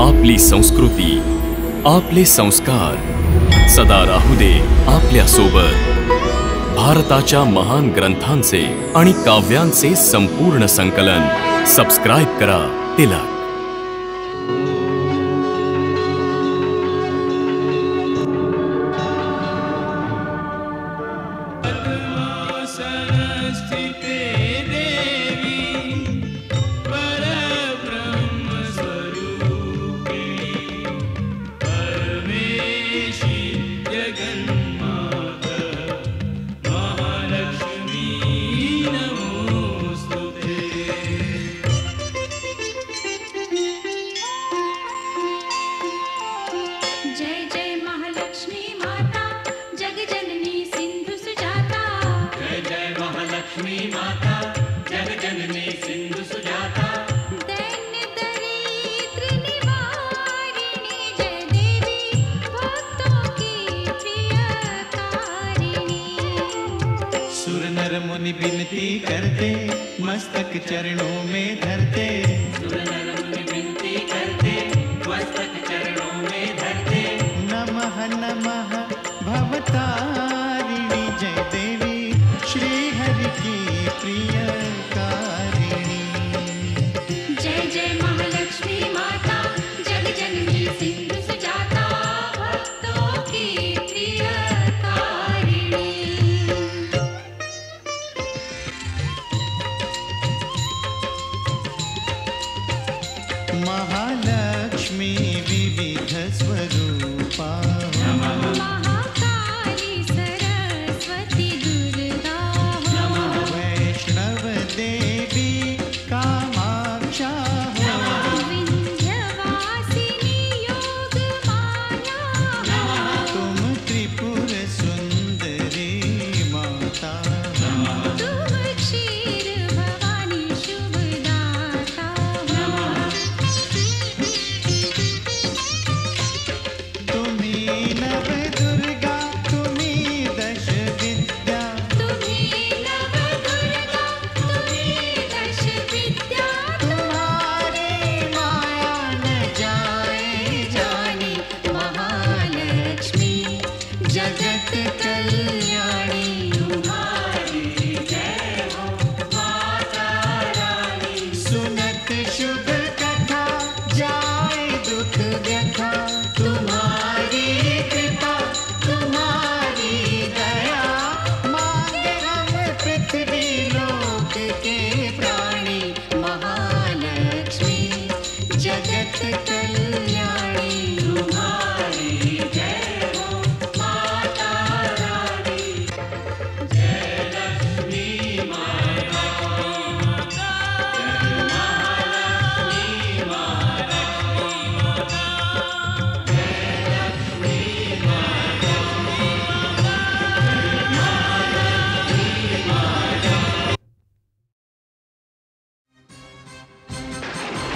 आपली संस्कृती, आपले संस्कार सदा राहू दे आपल्या सोबत। भारताच्या महान ग्रंथांचे आणि काव्यांचे संपूर्ण संकलन सबस्क्राइब करा तिलक। विनती करते मस्तक चरणों में धरते, विनती करते मस्तक चरणों में धरते। नमः नमः भवतारिणी जय देवी श्री हरि की प्रियकारिणी। जय जय महालक्ष्मी माता जग जननी सिंधु सुजाता भक्तों की प्रियकारिणी। महालक्ष्मी विविध स्वरूपा, महाकाली सरस्वती दुर्गा, वैष्णव देवी कामाक्षा, विंध्यवासिनी योग माया, तुम त्रिपुर सुंदरी माता, तुम क्षीर भवानी शुभदाता। तुम्ही नव दुर्गा तुम्ही दश विद्या, तुम्ही नव दुर्गा तुम्ही दश विद्या, तुम्हारी माया न जाए जानी। महालक्ष्मी जगत कल्याणी, तुम्हारी जय हो माता रानी। सुनत शुभ कथा जाए दुख व्यथा, तुम्हारी कृपा तुम्हारी दया। मांगे हम पृथ्वी लोक के प्राणी, महालक्ष्मी जगत कल्याणी, तुम्हारी जय हो माता रानी। जय लक्ष्मी माता, जय महालक्ष्मी माता, जय लक्ष्मी माता,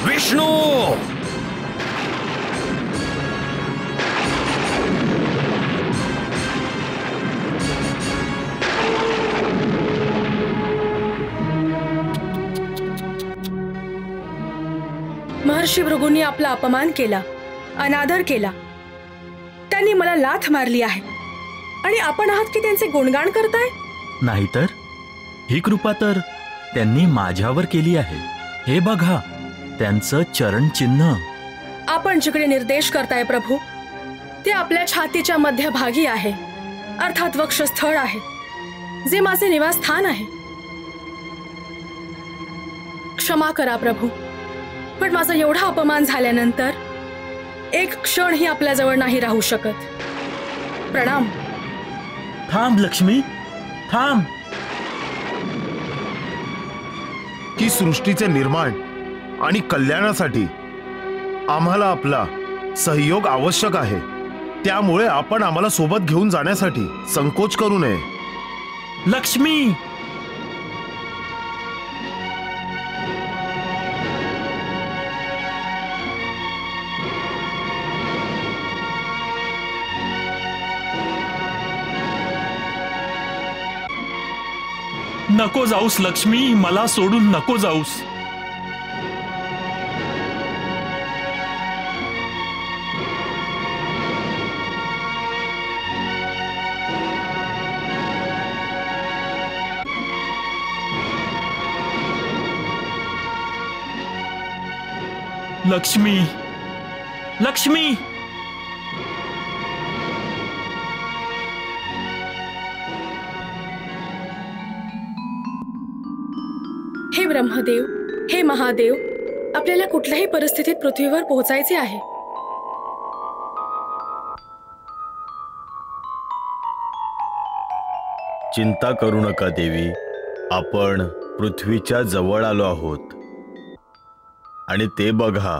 विष्णू महर्षी भृगूंनी आपला अपमान केला, अनादर केला, त्यांनी मला लाथ मारली आहे आणि आपण आहात की त्यांचे गुणगान करताय? नाहीतर ही कृपा तर त्यांनी माझ्यावर केली आहे। हे बघा त्यांचं चरण चिन्ह। आपण जिकडे निर्देश करताय प्रभू ते आपल्या छातीच्या मध्यभागी आहे, अर्थात वक्षस्थळ आहे, जे माझे निवासस्थान आहे। क्षमा करा प्रभू, पण माझा एवढा अपमान झाल्यानंतर एक क्षणही आपल्याजवळ नाही राहू शकत। प्रणाम। थांब लक्ष्मी, थांब। की सृष्टीचे निर्माण आणि कल्याणासाठी आम्हाला आपला सहयोग आवश्यक आहे, त्यामुळे आपण आम्हाला सोबत घेऊन जाण्यासाठी संकोच करू नये। लक्ष्मी, नको जाऊस लक्ष्मी, मला सोडून नको जाऊस। लक्ष्मी, लक्ष्मी. हे ब्रह्मदेव, हे महादेव, आपल्याला कुठल्याही परिस्थितीत पृथ्वीवर पोहोचायचे आहे. चिंता करू नका देवी, आपण पृथ्वीच्या जवळ आलो आहोत. आणि ते बघा,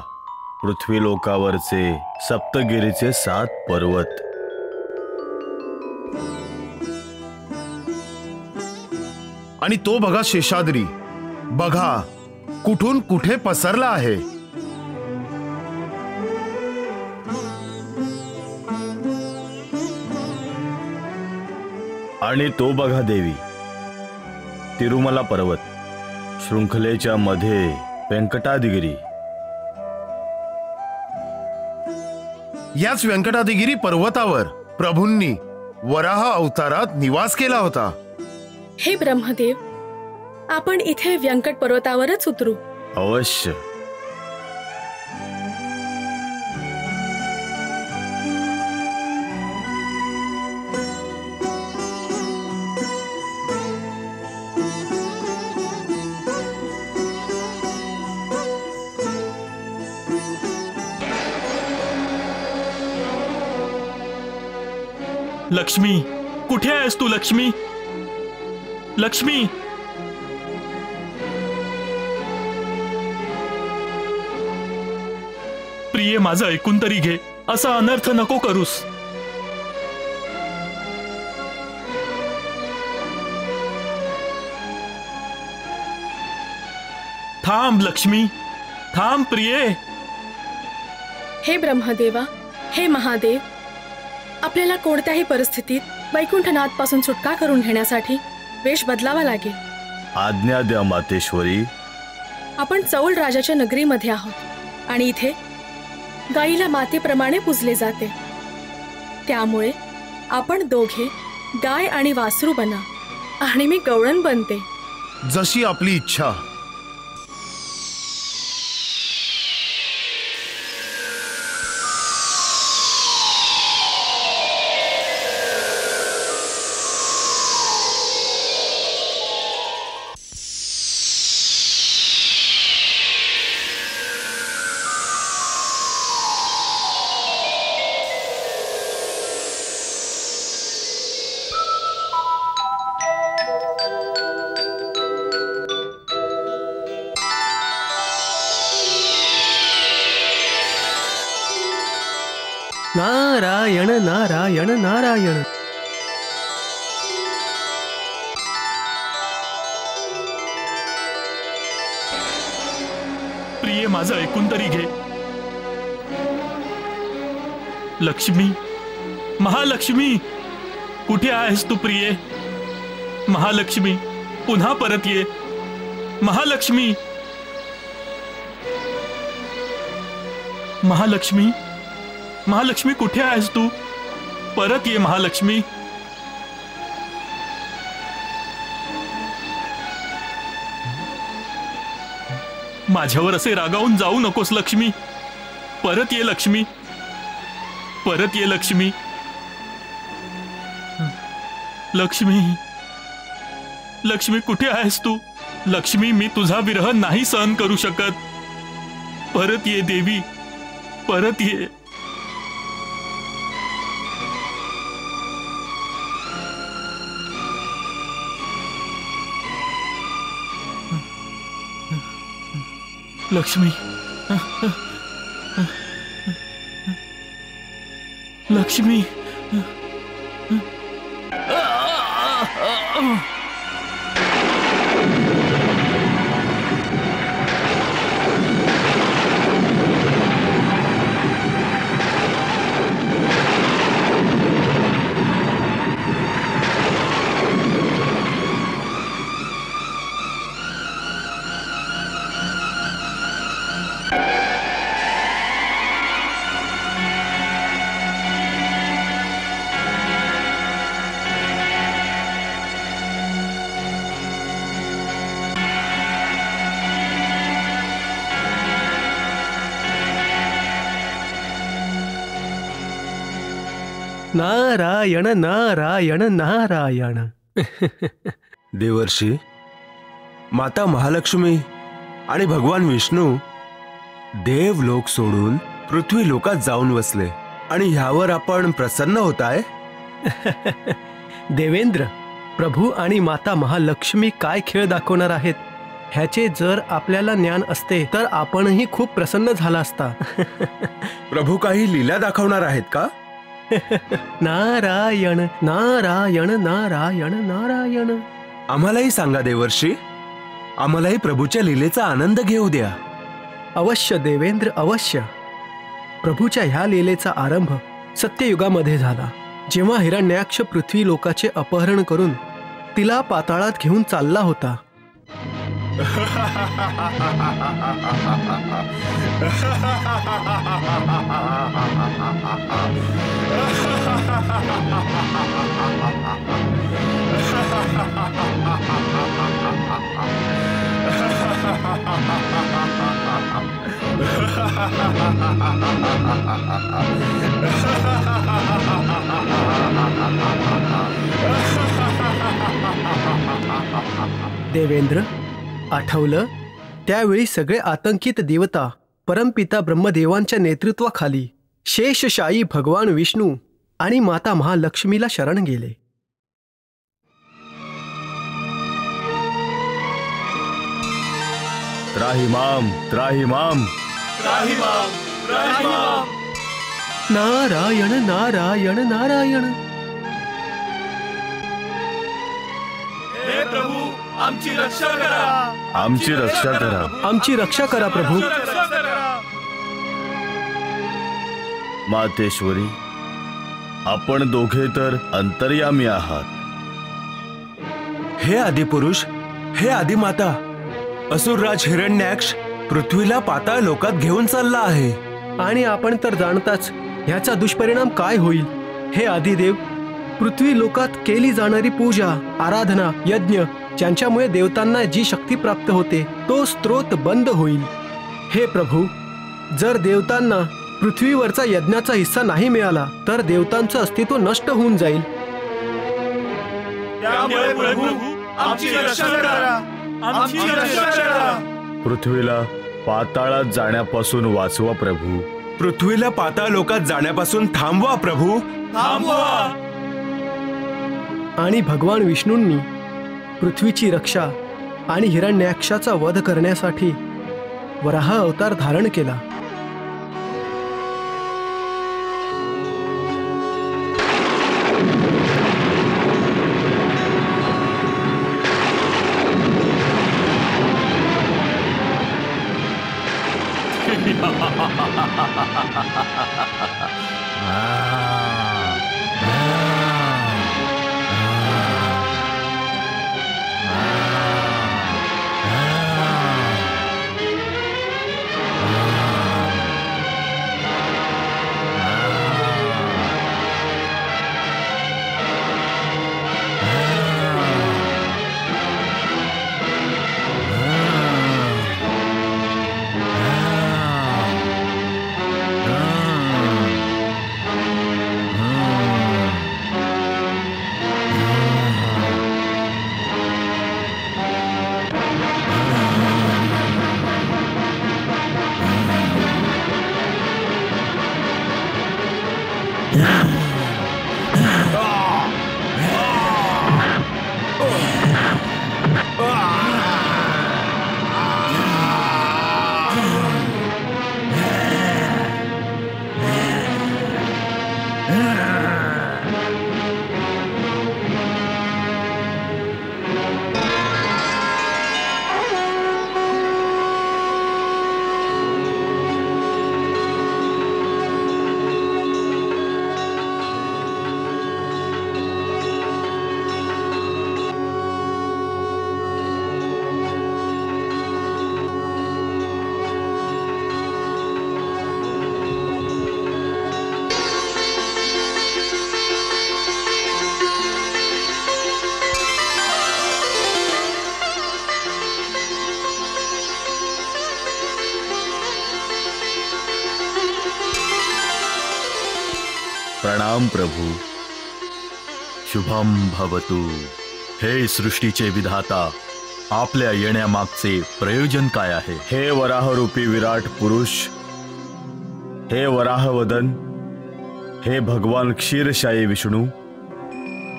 पृथ्वी लोकावरचे सप्तगिरीचे 7 पर्वत. आणि तो बघा शेषाद्री, बघा कुठून कुठे पसरला आहे. आणि तो बघा देवी, तिरुमला पर्वत, शृंखलेच्या मध्ये व्यंकटाद्रिगिरी. याच व्यंकटाद्रिगिरी पर्वतावर प्रभूंनी वराह अवतारात निवास केला होता. हे ब्रह्मदेव, आपण इथे व्यंकट पर्वतावरच उतरू. अवश्य. लक्ष्मी, कुठे आहेस तू लक्ष्मी? लक्ष्मी. प्रिय, माझं ऐकून तरी घे, असा अनर्थ नको करूस. थांब लक्ष्मी, थांब प्रिये. हे ब्रह्मदेवा, हे महादेव, आपल्याला कोणत्याही परिस्थितीत वैकुंठनाथपासून सुटका करून घेण्यासाठी वेश बदलावा लागेल. आज्ञा द्या मातेश्वरी. आपण चौल राजाच्या नगरीमध्ये आहोत आणि इथे गाईला मातेप्रमाणे पूजले जाते. त्यामुळे आपण दोघे गाय आणि वासरू बना आणि मी गवळण बनते. जशी आपली इच्छा. नारायण नारायण नारायण. प्रिय, माझं ऐकून तरी घे. लक्ष्मी, महालक्ष्मी, कुठे आहेस तू प्रिये? महालक्ष्मी, पुन्हा परत ये. महालक्ष्मी, महालक्ष्मी, महालक्ष्मी, कुठे आहेस तू? परत ये महालक्ष्मी. माझ्यावर असे रागावून जाऊ नकोस लक्ष्मी. परत ये लक्ष्मी, परत ये लक्ष्मी. लक्ष्मी, लक्ष्मी, कुठे आहेस तू? लक्ष्मी, मी तुझा विरह नाही सहन करू शकत. परत ये देवी, परत ये. लक्ष्मी, लक्ष्मी. नारायण नारायण नारायण. देवर्षी, माता महालक्ष्मी आणि भगवान विष्णू देवलोक सोडून पृथ्वी लोकात जाऊन बसले आणि ह्यावर आपण प्रसन्न होताय? देवेंद्र, प्रभू आणि माता महालक्ष्मी काय खेळ दाखवणार आहेत ह्याचे जर आपल्याला ज्ञान असते तर आपणही खूप प्रसन्न झाला असता. प्रभू काही लीला दाखवणार आहेत का? नारायण नारायण नारायण नारायण. आम्हालाही सांगा देवर्षी, आम्हालाही प्रभूच्या लीलेचा आनंद घेऊ द्या. अवश्य देवेंद्र, अवश्य. प्रभूच्या ह्या लीलेचा आरंभ सत्ययुगामध्ये झाला, जेव्हा हिरण्याक्ष पृथ्वी लोकाचे अपहरण करून तिला पाताळात घेऊन चालला होता. देवेंद्र, आठवलं? त्यावेळी सगळे आतंकित देवता परमपिता ब्रह्मदेवांच्या नेतृत्वाखाली शेषशायी भगवान विष्णू आणि माता महालक्ष्मीला शरण गेले. त्राहिमाम त्राहिमाम. नारायण नारायण नारायण. हे प्रभू, आमची रक्षा करा. आमची रक्षा करा. आमची रक्षा करा प्रभू. मातेश्वरी, आपण दोघे तर अंतर्यामी आहात. हे आदिपुरुष, हे आदिमाता, असुरराज हिरण्याक्ष पृथ्वीला पाताळ लोकात घेऊन चालला आहे. आणि आपण तर जाणताच ह्याचा दुष्परिणाम काय होईल. हे आदिदेव, पृथ्वी लोकात केली जाणारी पूजा, आराधना, यज्ञ ज्यांच्यामुळे देवतांना जी शक्ती प्राप्त होते तो स्त्रोत बंद होईल. हे प्रभू, जर देवतांना पृथ्वीवरचा यज्ञाचा हिस्सा नाही मिळाला तर देवतांचं अस्तित्व नष्ट होऊन जाईल. त्यामुळे प्रभू, आमची रक्षा करा. आमची रक्षा करा. पृथ्वीला पाताळात जाण्यापासून वाचवा प्रभू. पृथ्वीला पाताळ लोकात जाण्यापासून थांबवा प्रभू. थांबवा. आणि भगवान विष्णूंनी पृथ्वीची रक्षा आणि हिरण्याक्षाचा वध करण्यासाठी वराह अवतार धारण केला. प्रणाम प्रभू. शुभम भवतु. हे सृष्टीचे विधाता, आपल्या येण्यामागचे प्रयोजन काय आहे? हे वराहरूपी विराट पुरुष, हे वराहवदन, हे भगवान क्षीरशायी विष्णू,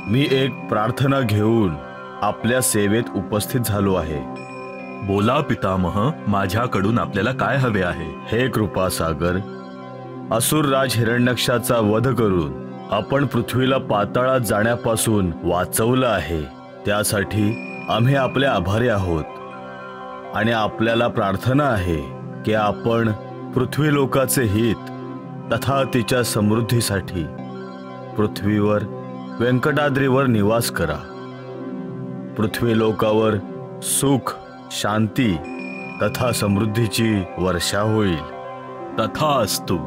मी एक प्रार्थना घेऊन आपल्या सेवेत उपस्थित झालो आहे. बोला पितामह, माझ्याकडून आपल्याला काय हवे आहे? हे कृपासागर, असुरराज हिरण्यक्षाचा वध करून आपण पृथ्वीला पाताळात जाण्यापासून वाचवलं आहे. त्यासाठी आम्ही आपले आभारी आहोत आणि आपल्याला प्रार्थना आहे की आपण पृथ्वी लोकाचे हित तथा तिच्या समृद्धीसाठी पृथ्वीवर व्यंकटाद्रीवर निवास करा. पृथ्वी लोकावर सुख, शांती तथा समृद्धीची वर्षा होईल. तथास्तु.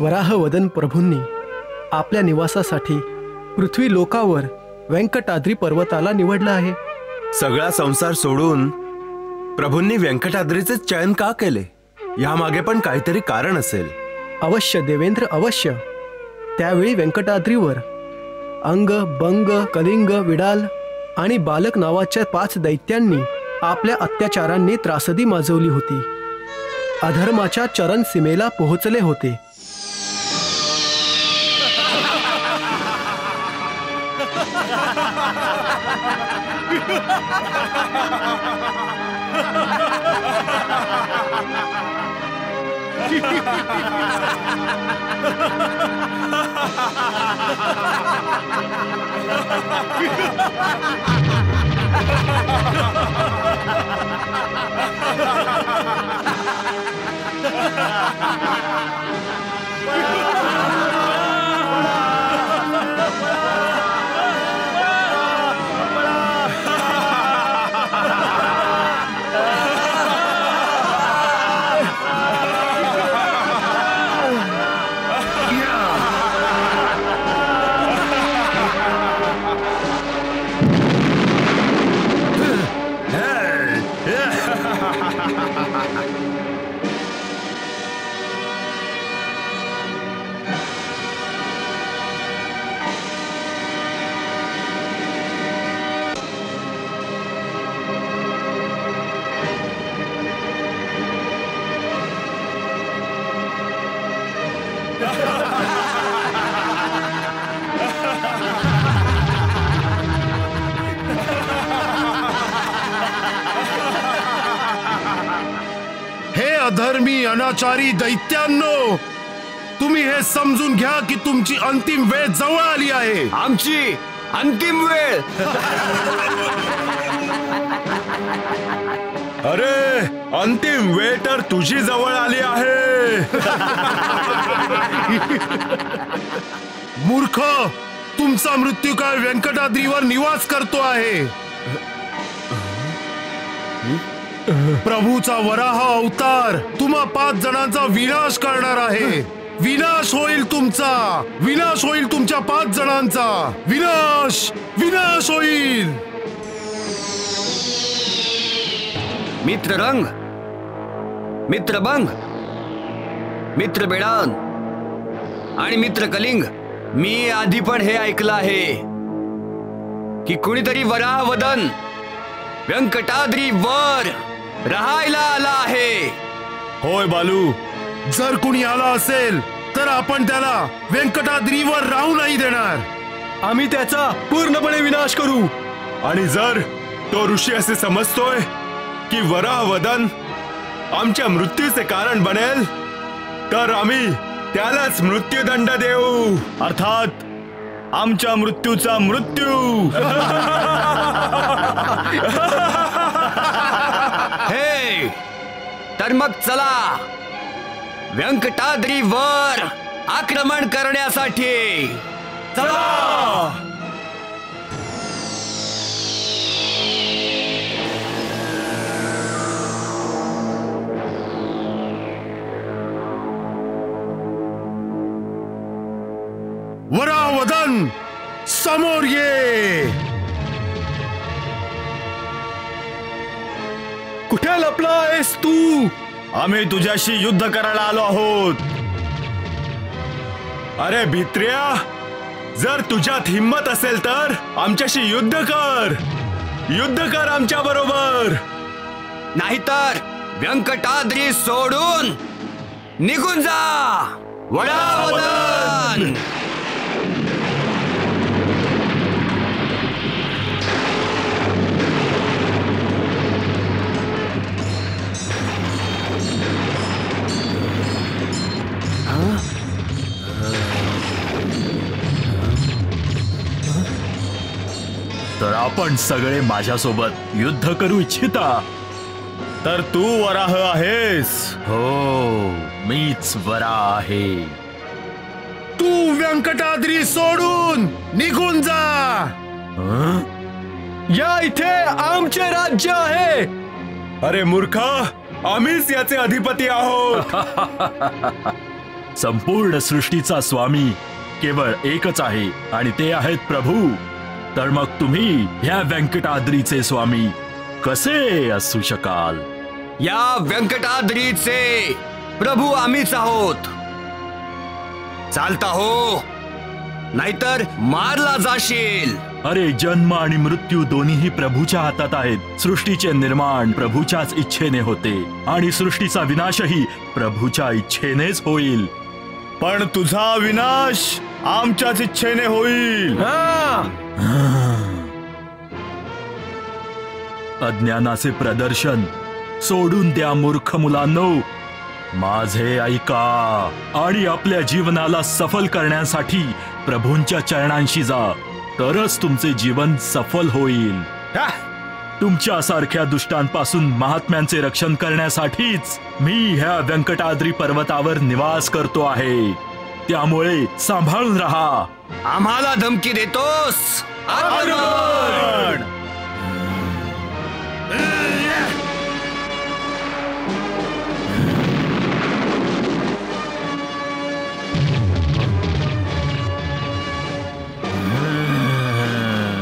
वराहवदन प्रभूंनी आपल्या निवासासाठी पृथ्वी लोकावर व्यंकटाद्री पर्वताला निवडलं आहे. सगळा संसार सोडून प्रभूंनी व्यंकटाद्रीचे चयन का केले? यामागे पण काहीतरी कारण असेल. अवश्य देवेंद्र, अवश्य. त्यावेळी व्यंकटाद्रीवर अंग, बंग, कलिंग, विडाल आणि बालक नावाच्या 5 दैत्यांनी आपल्या अत्याचारांनी त्रासदी माजवली होती. अधर्माच्या चरण सीमेला पोहोचले होते. अधर्मी अनाचारी दैत्यांनो, तुम्ही हे समजून घ्या की तुमची अंतिम वेळ जवळ आली आहे. आमची अंतिम वेळ? अरे, अंतिम वेळ तर तुझी जवळ आली आहे. मूर्ख, तुमचा मृत्यूकाळ व्यंकटाद्रीवर निवास करतो आहे. प्रभूचा वराह अवतार तुम्हा 5 जणांचा विनाश करणार आहे. विनाश होईल तुमचा, विनाश होईल तुमच्या 5 जणांचा. विनाश, विनाश होईल. मित्र रंग, मित्र बंग, मित्र बेडान आणि मित्र कलिंग, मी आधी पण हे ऐकलं आहे की कुणीतरी वराहवदन व्यंकटाद्री वर राहायला आला आहे. होय बालू, जर कुणी आला असेल तर आपण त्याला व्यंकटाद्रीवर राहू नाही देणार. आम्ही त्याचा पूर्णपणे विनाश करू. आणि जर तो ऋषी असे समजतोय की वराहवदन आमच्या मृत्यूचे कारण बनेल, तर आम्ही त्यालाच मृत्यूदंड देऊ. अर्थात आमच्या मृत्यूचा मृत्यू. हे, तर मग चला व्यंकटाद्रीवर आक्रमण करण्यासाठी. चला. वदन समोर ये. कुठे लपला आहेस तू? आम्ही तुझ्याशी युद्ध करायला आलो आहोत. अरे भित्र्या, जर तुझ्यात हिम्मत असेल तर आमच्याशी युद्ध कर. युद्ध कर आमच्या बरोबर. नाहीतर व्यंकटाद्री सोडून निघून जा. वडावदन. तर आपण सगळे माझ्यासोबत युद्ध करू इच्छिता? तर तू वराह आहेस? हो, मीच वरा आहे. तू व्यंकटाद्री सोडून निघून जा. या इथे आमचे राज्य आहे. अरे मूर्खा, आम्हीच याचे अधिपती आहोत. संपूर्ण सृष्टीचा स्वामी केवळ एकच आहे आणि ते आहेत प्रभू. तर मग तुम्ही ह्या व्यंकटाद्रीचे स्वामी कसे असू शकाल? या व्यंकटाद्रीचे प्रभू आम्हीच आहोत. चालता हो, नाहीतर मारला जाशील. अरे, जन्म आणि मृत्यू दोन्हीही प्रभूच्या हातात आहेत. सृष्टीचे निर्माण प्रभूच्याच इच्छेने होते आणि सृष्टीचा विनाशही प्रभूच्या इच्छेनेच होईल. पण तुझा विनाश आमच्याच इच्छेने होईल. अज्ञानाचे प्रदर्शन सोडून द्या मूर्ख मुलांनो. माझे ऐका आणि आपल्या जीवनाला सफल करण्यासाठी प्रभूंच्या चरणांशी जा. तरच तुमचे जीवन सफल होईल. तुमच्यासारख्या दुष्टांपासून महात्म्यांचे रक्षण करण्यासाठीच मी ह्या व्यंकटाद्री पर्वतावर निवास करतो आहे. त्यामुळे सांभाळून राहा. आम्हाला धमकी देतोस? आक्रमण!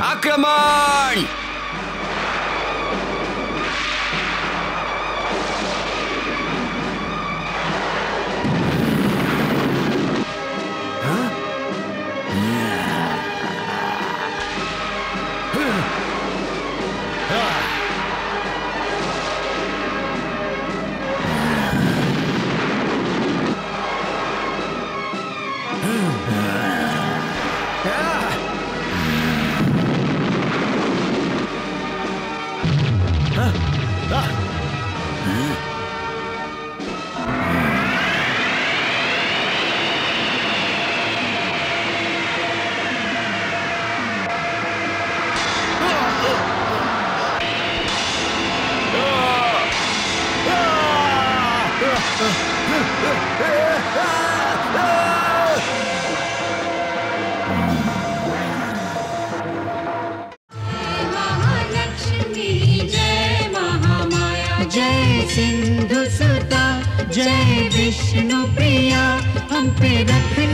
आक्रमण! जय सिंधु सुता, जय विष्णु प्रिया, हम पे रख